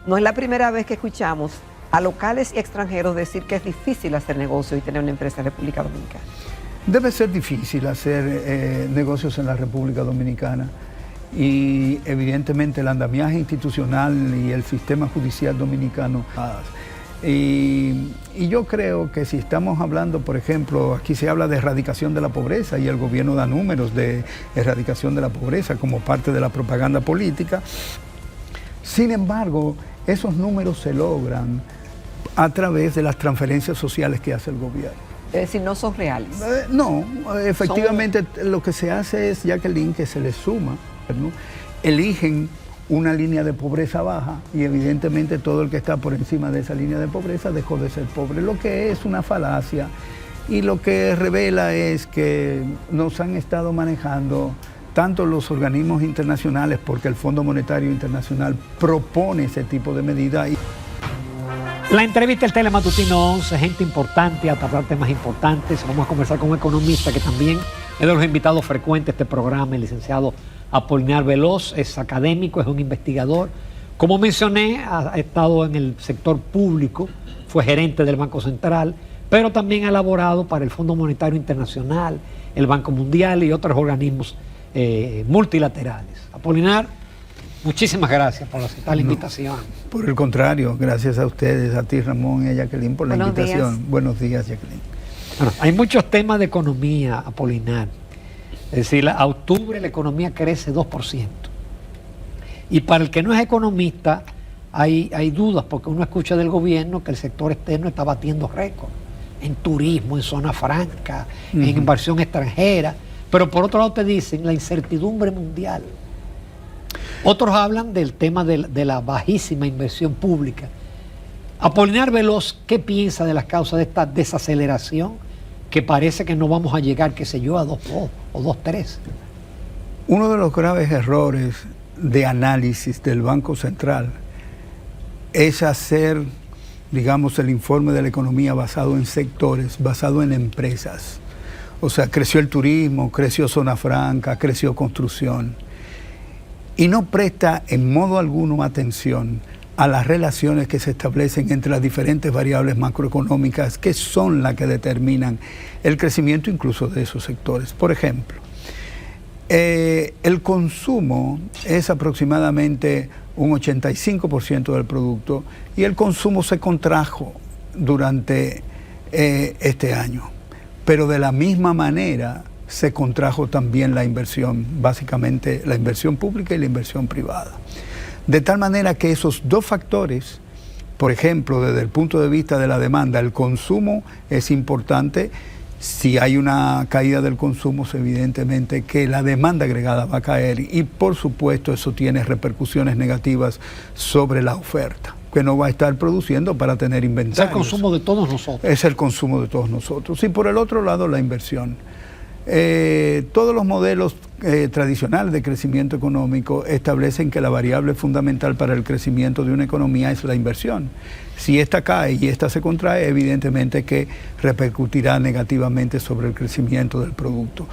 No es la primera vez que escuchamos a locales y extranjeros decir que es difícil hacer negocio y tener una empresa en República Dominicana. Debe ser difícil hacer negocios en la República Dominicana y evidentemente el andamiaje institucional y el sistema judicial dominicano. Y yo creo que si estamos hablando, por ejemplo, aquí se habla de erradicación de la pobreza y el gobierno da números de erradicación de la pobreza como parte de la propaganda política. Sin embargo, esos números se logran a través de las transferencias sociales que hace el gobierno. Es decir, no son reales. No, efectivamente lo que se hace es, Jacqueline, que se les suma, ¿no? Eligen una línea de pobreza baja y evidentemente todo el que está por encima de esa línea de pobreza dejó de ser pobre, lo que es una falacia y lo que revela es que nos han estado manejando tanto los organismos internacionales, porque el Fondo Monetario Internacional propone ese tipo de medidas. La entrevista del Telematutino 11, gente importante a tratar temas importantes. Vamos a conversar con un economista que también es de los invitados frecuentes de este programa, el licenciado Apolinar Veloz. Es académico, es un investigador. Como mencioné, ha estado en el sector público, fue gerente del Banco Central, pero también ha elaborado para el Fondo Monetario Internacional, el Banco Mundial y otros organismos multilaterales. Apolinar, muchísimas gracias por aceptar la invitación. Por el contrario, gracias a ustedes, a ti Ramón y a Jacqueline por la invitación. Buenos días, Jacqueline. Bueno, hay muchos temas de economía, Apolinar. Es decir, a octubre la economía crece 2%. Y para el que no es economista, hay dudas, porque uno escucha del gobierno que el sector externo está batiendo récord en turismo, en zona franca, en inversión extranjera. Pero por otro lado te dicen la incertidumbre mundial. Otros hablan del tema de la bajísima inversión pública. Apolinar Veloz, ¿qué piensa de las causas de esta desaceleración que parece que no vamos a llegar, qué sé yo, a 2.2 o 2.3? Uno de los graves errores de análisis del Banco Central es hacer, digamos, el informe de la economía basado en sectores, basado en empresas. O sea, creció el turismo, creció zona franca, creció construcción. Y no presta en modo alguno atención a las relaciones que se establecen entre las diferentes variables macroeconómicas que son las que determinan el crecimiento incluso de esos sectores. Por ejemplo, el consumo es aproximadamente un 85% del producto y el consumo se contrajo durante este año. Pero de la misma manera se contrajo también la inversión, básicamente la inversión pública y la inversión privada. De tal manera que esos dos factores, por ejemplo, desde el punto de vista de la demanda, el consumo es importante. Si hay una caída del consumo, evidentemente que la demanda agregada va a caer y por supuesto eso tiene repercusiones negativas sobre la oferta, que no va a estar produciendo para tener inventarios. Es el consumo de todos nosotros. Es el consumo de todos nosotros. Y por el otro lado, la inversión. Todos los modelos tradicionales de crecimiento económico establecen que la variable fundamental para el crecimiento de una economía es la inversión. Si esta cae y esta se contrae, evidentemente que repercutirá negativamente sobre el crecimiento del producto.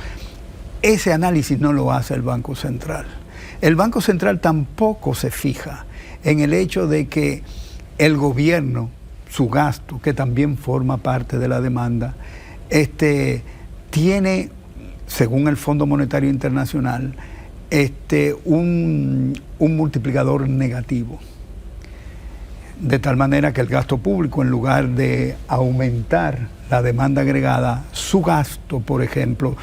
Ese análisis no lo hace el Banco Central. El Banco Central tampoco se fija en el hecho de que el gobierno, su gasto, que también forma parte de la demanda, tiene, según el Fondo Monetario Internacional, un multiplicador negativo. De tal manera que el gasto público, en lugar de aumentar la demanda agregada, su gasto, por ejemplo,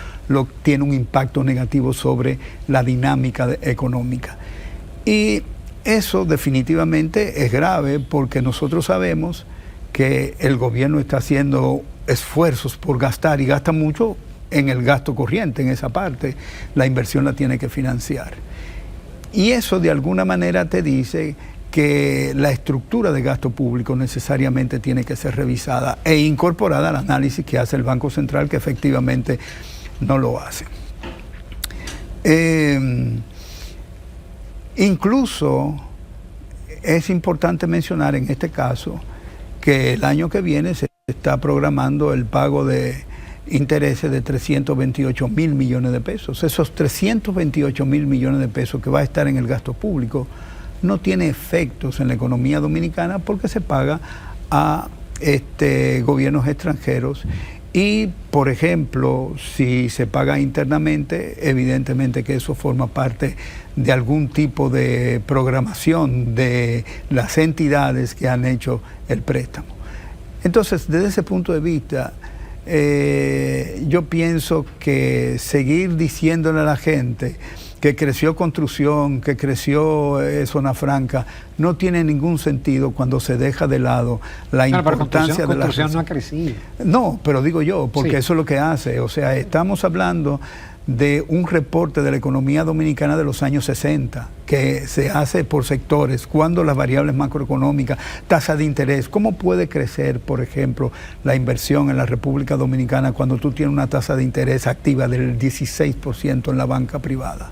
tiene un impacto negativo sobre la dinámica económica. Y eso definitivamente es grave porque nosotros sabemos que el gobierno está haciendo esfuerzos por gastar y gasta mucho en el gasto corriente, en esa parte. La inversión la tiene que financiar. Y eso de alguna manera te dice que la estructura de gasto público necesariamente tiene que ser revisada e incorporada al análisis que hace el Banco Central, que efectivamente no lo hace. Incluso es importante mencionar en este caso que el año que viene se está programando el pago de intereses de 328.000 millones de pesos. Esos 328.000 millones de pesos que va a estar en el gasto público no tiene efectos en la economía dominicana porque se paga a gobiernos extranjeros. Y, por ejemplo, si se paga internamente, evidentemente que eso forma parte de algún tipo de programación de las entidades que han hecho el préstamo. Entonces, desde ese punto de vista, yo pienso que seguir diciéndole a la gente que creció construcción, que creció zona franca, no tiene ningún sentido cuando se deja de lado la importancia de la construcción. No ha crecido. No, pero digo yo, porque sí, eso es lo que hace. O sea, estamos hablando de un reporte de la economía dominicana de los años 60, que se hace por sectores, cuando las variables macroeconómicas, tasa de interés, ¿cómo puede crecer, por ejemplo, la inversión en la República Dominicana cuando tú tienes una tasa de interés activa del 16% en la banca privada?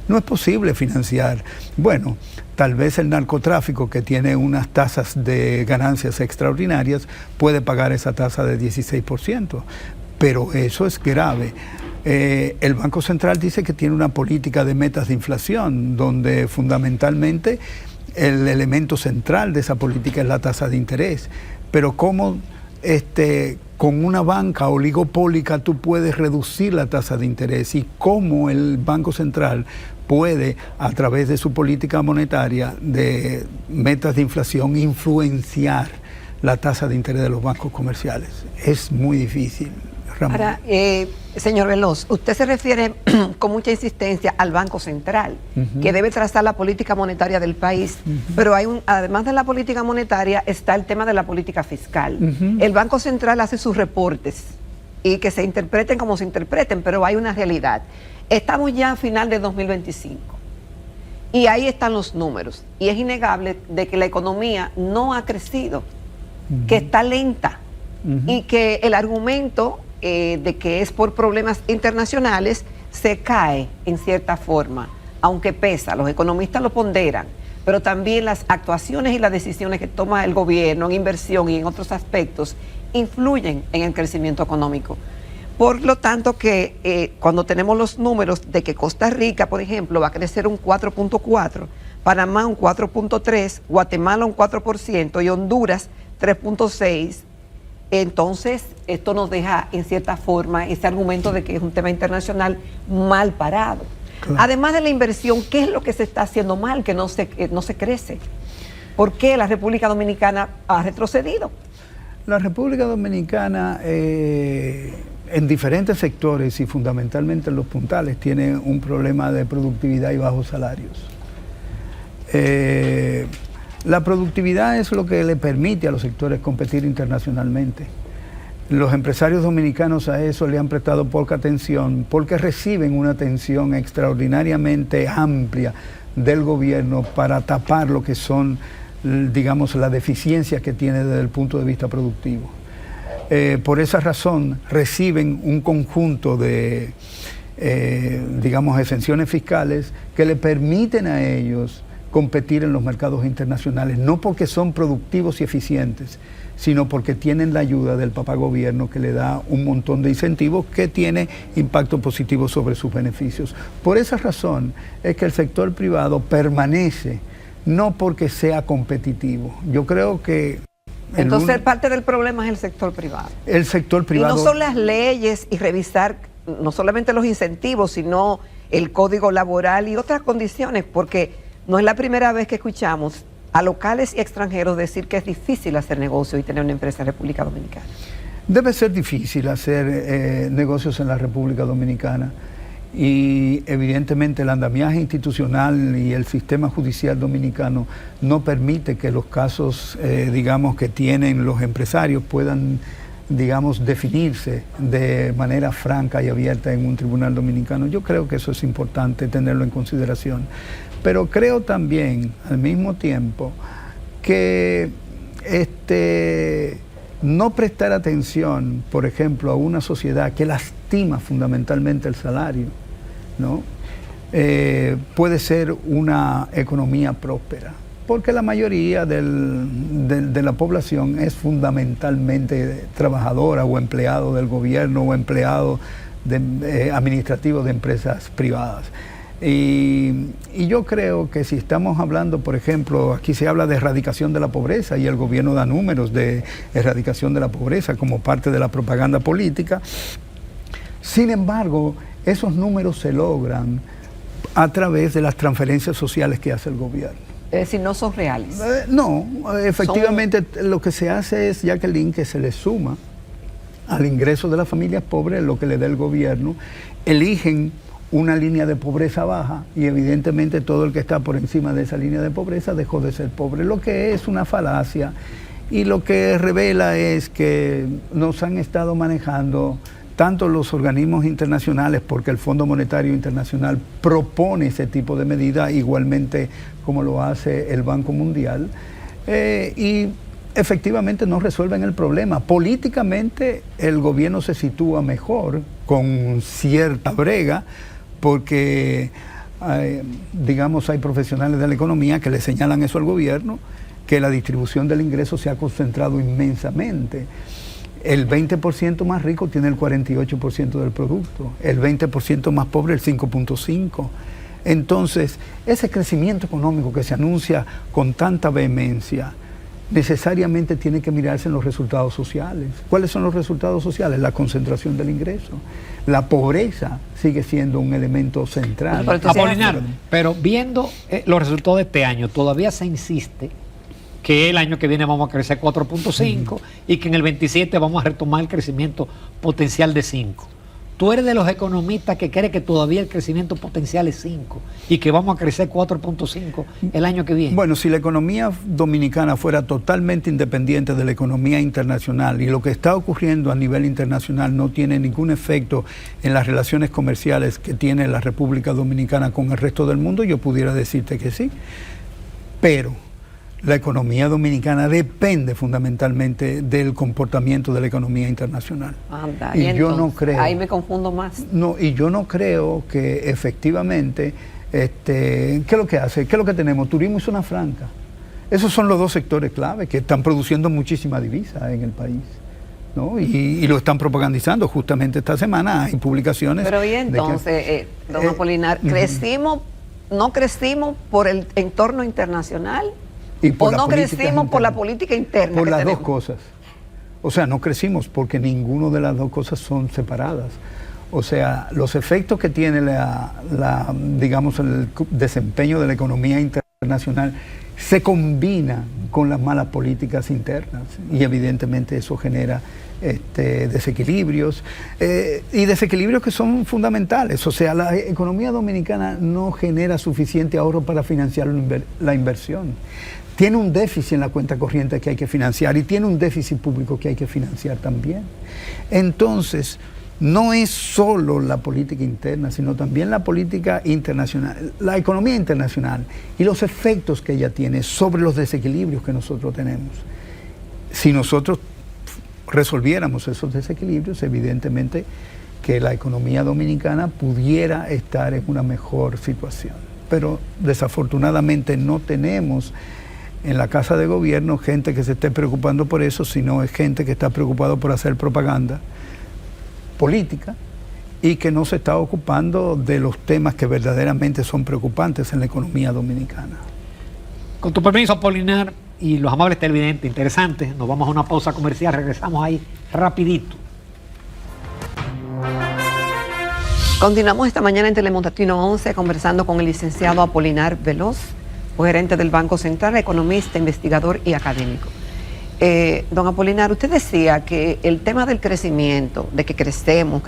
No es posible financiar. Bueno, tal vez el narcotráfico, que tiene unas tasas de ganancias extraordinarias, puede pagar esa tasa de 16%, pero eso es grave. El Banco Central dice que tiene una política de metas de inflación, donde fundamentalmente el elemento central de esa política es la tasa de interés. Pero ¿cómo con una banca oligopólica tú puedes reducir la tasa de interés? ¿Y cómo el Banco Central puede, a través de su política monetaria de metas de inflación, influenciar la tasa de interés de los bancos comerciales? Es muy difícil. Ahora, señor Veloz, usted se refiere con mucha insistencia al Banco Central, que debe trazar la política monetaria del país, pero además de la política monetaria está el tema de la política fiscal. El Banco Central hace sus reportes y que se interpreten como se interpreten, pero hay una realidad. Estamos ya a final de 2025 y ahí están los números, y es innegable de que la economía no ha crecido, que está lenta, y que el argumento de que es por problemas internacionales se cae en cierta forma, aunque pesa, los economistas lo ponderan, pero también las actuaciones y las decisiones que toma el gobierno en inversión y en otros aspectos influyen en el crecimiento económico. Por lo tanto, que cuando tenemos los números de que Costa Rica, por ejemplo, va a crecer un 4.4%, Panamá un 4.3%, Guatemala un 4% y Honduras 3.6%, entonces esto nos deja en cierta forma ese argumento de que es un tema internacional mal parado. Claro. Además de la inversión, ¿qué es lo que se está haciendo mal, que no se crece? ¿Por qué la República Dominicana ha retrocedido? La República Dominicana, en diferentes sectores y fundamentalmente en los puntales, tiene un problema de productividad y bajos salarios. La productividad es lo que le permite a los sectores competir internacionalmente. Los empresarios dominicanos a eso le han prestado poca atención porque reciben una atención extraordinariamente amplia del gobierno para tapar lo que son, digamos, las deficiencias que tiene desde el punto de vista productivo. Por esa razón reciben un conjunto de, digamos, exenciones fiscales que le permiten a ellos competir en los mercados internacionales, no porque son productivos y eficientes, sino porque tienen la ayuda del papá gobierno, que le da un montón de incentivos que tiene impacto positivo sobre sus beneficios. Por esa razón es que el sector privado permanece, no porque sea competitivo. Yo creo que... Entonces parte del problema es el sector privado. El sector privado... Y no son las leyes y revisar no solamente los incentivos, sino el código laboral y otras condiciones, porque no es la primera vez que escuchamos a locales y extranjeros decir que es difícil hacer negocio y tener una empresa en República Dominicana. Debe ser difícil hacer negocios en la República Dominicana, y evidentemente el andamiaje institucional y el sistema judicial dominicano no permite que los casos, digamos, que tienen los empresarios puedan, digamos, definirse de manera franca y abierta en un tribunal dominicano. Yo creo que eso es importante tenerlo en consideración. Pero creo también, al mismo tiempo, que no prestar atención, por ejemplo, a una sociedad que lastima fundamentalmente el salario, ¿no? Puede ser una economía próspera, porque la mayoría de la población es fundamentalmente trabajadora o empleado del gobierno o empleado administrativo de empresas privadas. Y yo creo que si estamos hablando, por ejemplo, aquí se habla de erradicación de la pobreza y el gobierno da números de erradicación de la pobreza como parte de la propaganda política. Sin embargo, esos números se logran a través de las transferencias sociales que hace el gobierno. Es decir, no son reales. No, efectivamente lo que se hace es, Jacqueline, que se le suma al ingreso de las familias pobres lo que le da el gobierno, eligen una línea de pobreza baja y evidentemente todo el que está por encima de esa línea de pobreza dejó de ser pobre, lo que es una falacia y lo que revela es que nos han estado manejando tanto los organismos internacionales, porque el Fondo Monetario Internacional propone ese tipo de medidas, igualmente como lo hace el Banco Mundial, y efectivamente no resuelven el problema. Políticamente el gobierno se sitúa mejor, con cierta brega, porque digamos hay profesionales de la economía que le señalan eso al gobierno, que la distribución del ingreso se ha concentrado inmensamente. El 20% más rico tiene el 48% del producto, el 20% más pobre el 5.5%. Entonces, ese crecimiento económico que se anuncia con tanta vehemencia, necesariamente tiene que mirarse en los resultados sociales. ¿Cuáles son los resultados sociales? La concentración del ingreso. La pobreza sigue siendo un elemento central. Apolinar, pero viendo los resultados de este año, todavía se insiste que el año que viene vamos a crecer 4.5 y que en el 27 vamos a retomar el crecimiento potencial de 5. Tú eres de los economistas que cree que todavía el crecimiento potencial es 5 y que vamos a crecer 4.5 el año que viene. Bueno, si la economía dominicana fuera totalmente independiente de la economía internacional y lo que está ocurriendo a nivel internacional no tiene ningún efecto en las relaciones comerciales que tiene la República Dominicana con el resto del mundo, yo pudiera decirte que sí. Pero la economía dominicana depende fundamentalmente del comportamiento de la economía internacional. Anda, y yo entonces, no creo. ahí me confundo más. No, y yo no creo que efectivamente, ¿qué es lo que hace? ¿Qué es lo que tenemos? Turismo y zona franca. Esos son los dos sectores clave que están produciendo muchísima divisa en el país, ¿no? Y lo están propagandizando justamente esta semana. Hay publicaciones. Pero y entonces, don Apolinar, ¿no crecimos por el entorno internacional? ¿O no crecimos por la política interna? Por las dos cosas. O sea, no crecimos porque ninguna de las dos cosas son separadas. O sea, los efectos que tiene digamos, el desempeño de la economía internacional se combina con las malas políticas internas y evidentemente eso genera desequilibrios y desequilibrios que son fundamentales. O sea, la economía dominicana no genera suficiente ahorro para financiar la inversión. Tiene un déficit en la cuenta corriente que hay que financiar y tiene un déficit público que hay que financiar también. Entonces, no es solo la política interna, sino también la política internacional, la economía internacional y los efectos que ella tiene sobre los desequilibrios que nosotros tenemos. Si nosotros resolviéramos esos desequilibrios, evidentemente que la economía dominicana pudiera estar en una mejor situación. Pero desafortunadamente no tenemos en la Casa de Gobierno gente que se esté preocupando por eso, sino es gente que está preocupada por hacer propaganda política y que no se está ocupando de los temas que verdaderamente son preocupantes en la economía dominicana. Con tu permiso, Apolinar, y los amables televidentes, interesantes, nos vamos a una pausa comercial, regresamos ahí rapidito. Continuamos esta mañana en Telemontatino 11 conversando con el licenciado Apolinar Veloz, gerente del Banco Central, economista, investigador y académico. Don Apolinar, usted decía que el tema del crecimiento, de que crecemos,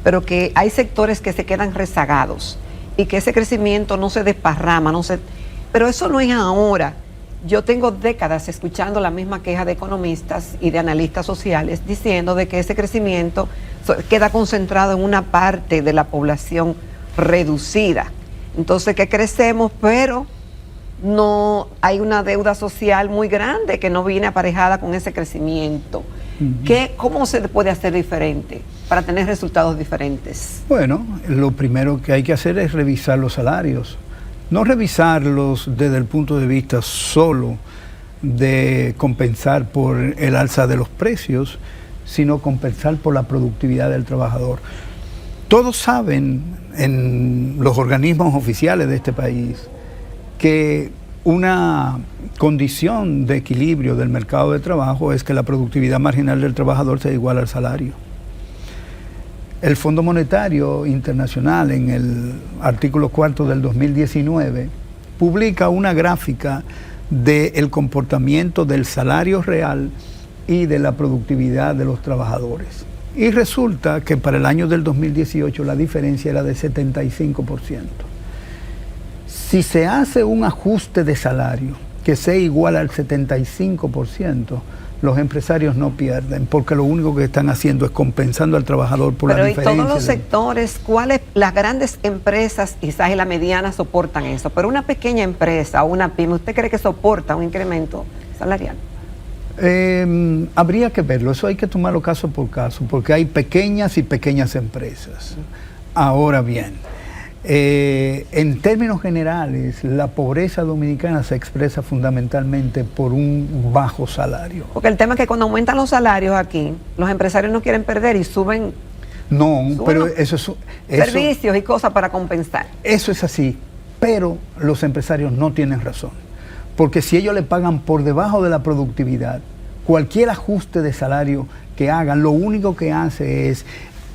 pero que hay sectores que se quedan rezagados y que ese crecimiento no se desparrama, pero eso no es ahora. Yo tengo décadas escuchando la misma queja de economistas y de analistas sociales diciendo de que ese crecimiento queda concentrado en una parte de la población reducida. Entonces que crecemos, pero no hay una deuda social muy grande que no viene aparejada con ese crecimiento. ¿Cómo se puede hacer diferente para tener resultados diferentes? Bueno, lo primero que hay que hacer es revisar los salarios. No revisarlos desde el punto de vista solo de compensar por el alza de los precios, sino compensar por la productividad del trabajador. Todos saben en los organismos oficiales de este país que una condición de equilibrio del mercado de trabajo es que la productividad marginal del trabajador sea igual al salario. El Fondo Monetario Internacional, en el artículo 4 del 2019, publica una gráfica del comportamiento del salario real y de la productividad de los trabajadores. Y resulta que para el año del 2018 la diferencia era de 75%. Si se hace un ajuste de salario que sea igual al 75%, los empresarios no pierden, porque lo único que están haciendo es compensando al trabajador por la diferencia. Pero en todos los sectores, ¿cuáles? Las grandes empresas, quizás y las medianas, soportan eso, pero una pequeña empresa o una pyme, ¿usted cree que soporta un incremento salarial? Habría que verlo, eso hay que tomarlo caso por caso, porque hay pequeñas y pequeñas empresas. Ahora bien, en términos generales, la pobreza dominicana se expresa fundamentalmente por un bajo salario. Porque el tema es que cuando aumentan los salarios aquí, los empresarios no quieren perder y suben. No, pero eso servicios y cosas para compensar. Eso es así, pero los empresarios no tienen razón. Porque si ellos le pagan por debajo de la productividad, cualquier ajuste de salario que hagan, lo único que hace es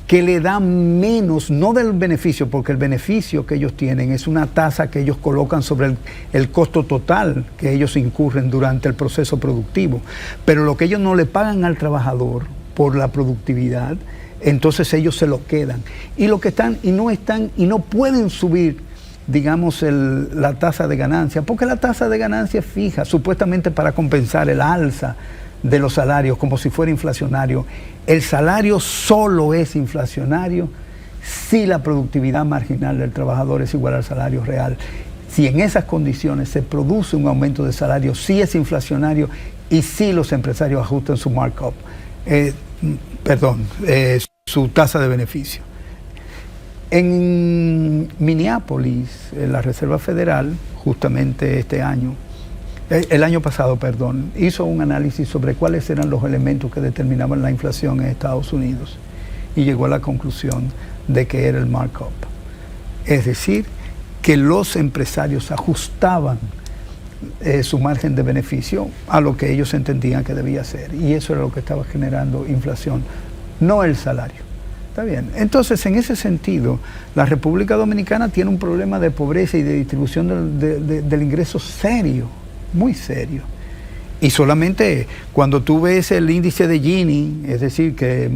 que le dan menos, no del beneficio, porque el beneficio que ellos tienen es una tasa que ellos colocan sobre el costo total que ellos incurren durante el proceso productivo. Pero lo que ellos no le pagan al trabajador por la productividad, entonces ellos se lo quedan. Y lo que están, y no pueden subir, digamos, la tasa de ganancia, porque la tasa de ganancia es fija, supuestamente para compensar el alza de los salarios, como si fuera inflacionario. El salario solo es inflacionario si la productividad marginal del trabajador es igual al salario real. Si en esas condiciones se produce un aumento de salario, sí es inflacionario y sí los empresarios ajustan su markup, su tasa de beneficio. En Minneapolis, la Reserva Federal, justamente el año pasado, hizo un análisis sobre cuáles eran los elementos que determinaban la inflación en Estados Unidos y llegó a la conclusión de que era el markup. Es decir, que los empresarios ajustaban su margen de beneficio a lo que ellos entendían que debía ser, y eso era lo que estaba generando inflación, no el salario. Está bien. Entonces, en ese sentido, la República Dominicana tiene un problema de pobreza y de distribución del ingreso serio, muy serio. Y solamente cuando tú ves el índice de Gini, es decir, que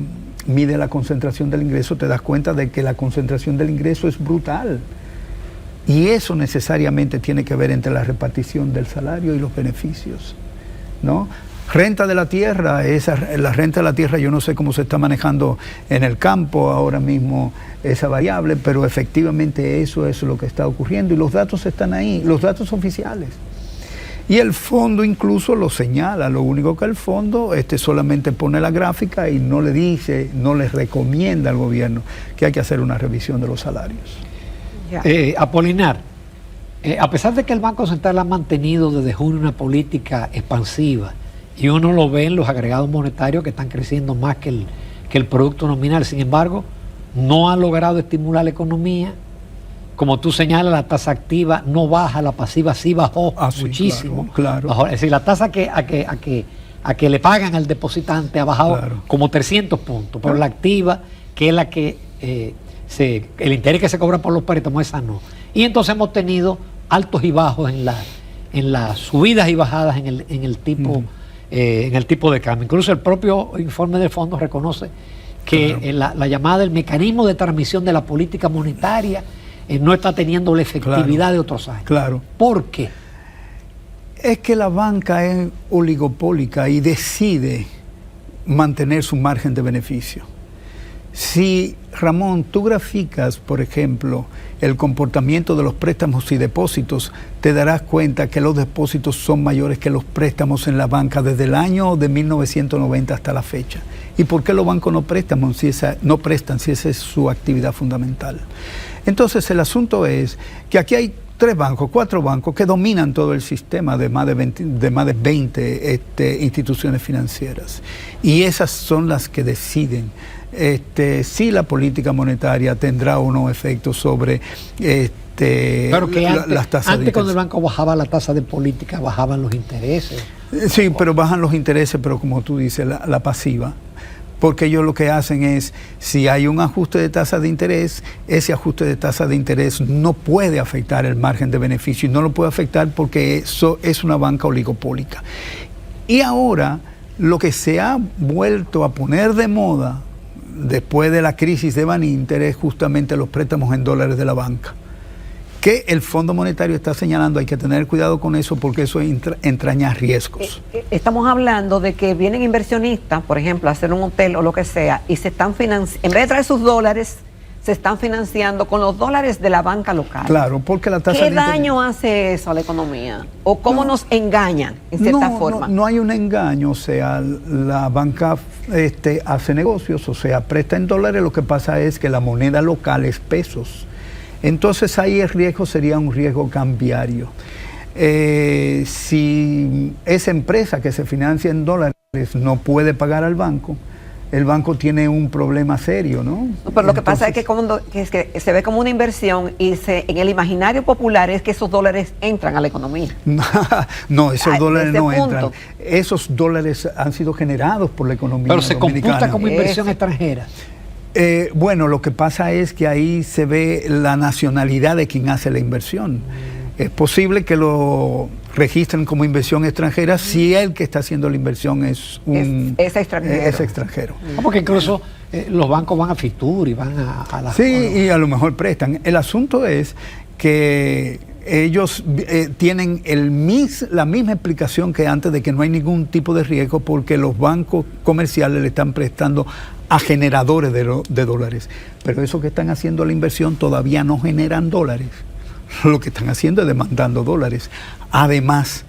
mide la concentración del ingreso, te das cuenta de que la concentración del ingreso es brutal. Y eso necesariamente tiene que ver entre la repartición del salario y los beneficios, ¿no? Renta de la tierra, la renta de la tierra, yo no sé cómo se está manejando en el campo ahora mismo esa variable, pero efectivamente eso es lo que está ocurriendo y los datos están ahí, los datos oficiales. Y el fondo incluso lo señala, lo único que el fondo solamente pone la gráfica y no le dice, no le recomienda al gobierno que hay que hacer una revisión de los salarios. Apolinar, a pesar de que el Banco Central ha mantenido desde junio una política expansiva, y uno lo ve en los agregados monetarios que están creciendo más que el producto nominal. Sin embargo, no ha logrado estimular la economía. Como tú señalas, la tasa activa no baja, la pasiva sí bajó muchísimo. Claro. Bajó. Es decir, la tasa a que le pagan al depositante ha bajado como 300 puntos, pero la activa, que es la que el interés que se cobra por los préstamos, esa no. Y entonces hemos tenido altos y bajos en las subidas y bajadas en el tipo... en el tipo de cambio. Incluso el propio informe del fondo reconoce que la llamada, el mecanismo de transmisión de la política monetaria no está teniendo la efectividad de otros años. Claro. ¿Por qué? Es que la banca es oligopólica y decide mantener su margen de beneficio. Si, Ramón, tú graficas, por ejemplo, el comportamiento de los préstamos y depósitos, te darás cuenta que los depósitos son mayores que los préstamos en la banca desde el año de 1990 hasta la fecha. ¿Y por qué los bancos no prestan si esa es su actividad fundamental? Entonces, el asunto es que aquí hay 3 bancos, 4 bancos que dominan todo el sistema de más de 20 instituciones financieras. Y esas son las que deciden si la política monetaria tendrá o no efectos sobre pero que las tasas de antes cuando el interés. banco bajaba la tasa de política, bajaban los intereses. Sí, pero bajan los intereses, pero como tú dices, la pasiva. Porque ellos lo que hacen es, si hay un ajuste de tasa de interés, ese ajuste de tasa de interés no puede afectar el margen de beneficio y no lo puede afectar porque eso es una banca oligopólica. Y ahora, lo que se ha vuelto a poner de moda después de la crisis de Baninter es justamente los préstamos en dólares de la banca. Que el Fondo Monetario está señalando, hay que tener cuidado con eso porque eso entraña riesgos. Estamos hablando de que vienen inversionistas, por ejemplo, a hacer un hotel o lo que sea, y se están financiando, en vez de traer sus dólares, se están financiando con los dólares de la banca local. Claro, porque la tasa ¿Qué de daño hace eso a la economía? ¿O cómo nos engañan, en cierta forma? No hay un engaño, o sea, la banca hace negocios, o sea, presta en dólares, lo que pasa es que la moneda local es pesos. Entonces ahí el riesgo sería un riesgo cambiario. Si esa empresa que se financia en dólares no puede pagar al banco, el banco tiene un problema serio, ¿no? Pero lo que pasa es que se ve como una inversión y en el imaginario popular es que esos dólares entran a la economía. No, esos dólares no punto. entran. Esos dólares han sido generados por la economía Pero se dominicana. computa como inversión extranjera. Bueno, lo que pasa es que ahí se ve la nacionalidad de quien hace la inversión. Es posible que lo registren como inversión extranjera si el que está haciendo la inversión es extranjero. Porque incluso los bancos van a Fitur y van a la... Sí, y a lo mejor prestan. El asunto es que ellos tienen la misma explicación que antes de que no hay ningún tipo de riesgo porque los bancos comerciales le están prestando a generadores de dólares. Pero esos que están haciendo la inversión todavía no generan dólares. Lo que están haciendo es demandando dólares. Además,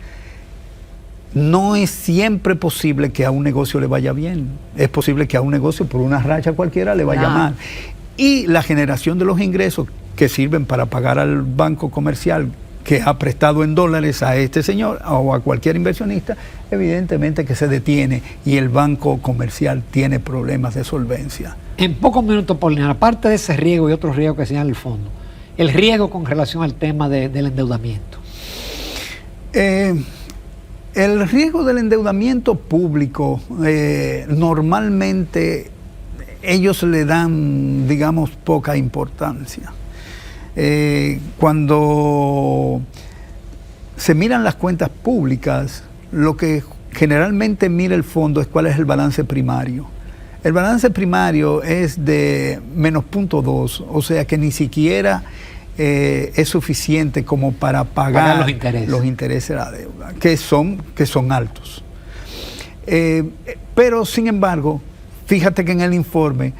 no es siempre posible que a un negocio le vaya bien. Es posible que a un negocio por una racha cualquiera le vaya mal. Y la generación de los ingresos que sirven para pagar al banco comercial que ha prestado en dólares a este señor o a cualquier inversionista, evidentemente que se detiene y el banco comercial tiene problemas de solvencia. En pocos minutos, Paulina, aparte de ese riesgo y otros riesgos que señala el fondo, el riesgo con relación al tema del endeudamiento. El riesgo del endeudamiento público, normalmente ellos le dan, digamos, poca importancia. Cuando se miran las cuentas públicas, lo que generalmente mira el fondo es cuál es el balance primario. El balance primario es de menos 0.2, o sea que ni siquiera es suficiente como para pagar los intereses de la deuda, que son altos. Pero, sin embargo, fíjate que en el informe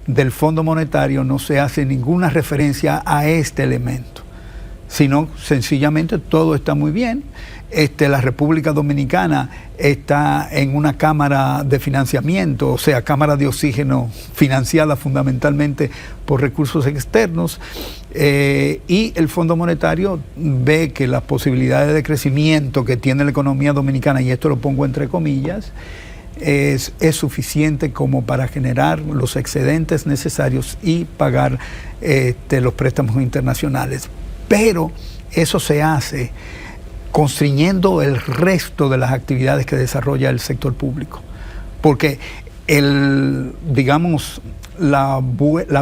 del Fondo Monetario no se hace ninguna referencia a este elemento, sino sencillamente todo está muy bien. La República Dominicana está en una cámara de financiamiento, o sea, cámara de oxígeno financiada fundamentalmente por recursos externos, y el Fondo Monetario ve que las posibilidades de crecimiento que tiene la economía dominicana, y esto lo pongo entre comillas, es suficiente como para generar los excedentes necesarios y pagar los préstamos internacionales. Pero eso se hace constriñendo el resto de las actividades que desarrolla el sector público. Porque digamos, la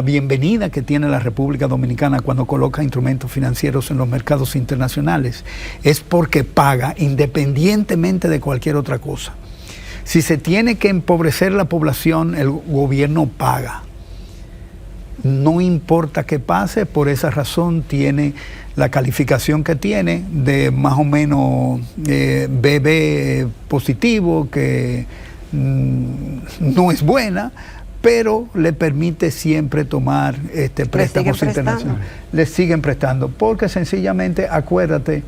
bienvenida que tiene la República Dominicana cuando coloca instrumentos financieros en los mercados internacionales es porque paga independientemente de cualquier otra cosa. Si se tiene que empobrecer la población, el gobierno paga. No importa qué pase, por esa razón tiene la calificación que tiene de más o menos BB positivo, que no es buena, pero le permite siempre tomar préstamos internacionales. Le siguen prestando, porque sencillamente, acuérdate,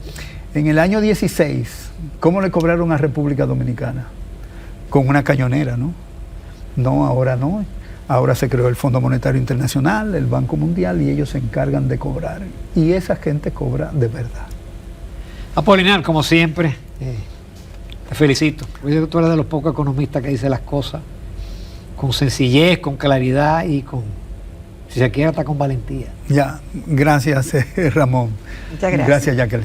en el año 16, ¿cómo le cobraron a República Dominicana? Con una cañonera, ¿no? No, ahora no. Ahora se creó el Fondo Monetario Internacional, el Banco Mundial, y ellos se encargan de cobrar. Y esa gente cobra de verdad. Apolinar, como siempre, te felicito. Yo creo que tú eres de los pocos economistas que dice las cosas con sencillez, con claridad y con, si se quiere, hasta con valentía. Ya, gracias Ramón. Muchas gracias. Gracias, Jacqueline.